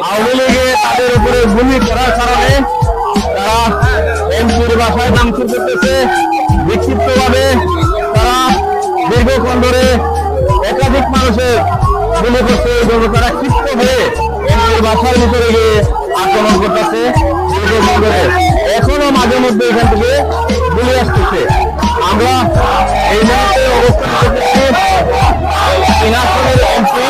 আওয়ামী লীগে তাদের উপরে গুলি করার কারণে তারা এমপির বাসায় ভাঙচুর করতেছে। বিক্ষিপ্তভাবে তারা দীর্ঘক্ষণ ধরে একাধিক মানুষের গুলি করছে এবং তারা ক্ষিপ্ত হয়ে এমপির বাসার ভিতরে গিয়ে আক্রমণ করতেছে। দীর্ঘক্ষণ ধরে এখনো মাঝে মধ্যে এখান থেকে গুলি আসতেছে। আমরা এই মুহূর্তে অবস্থান করতেছি দিনাজপুরের এমপি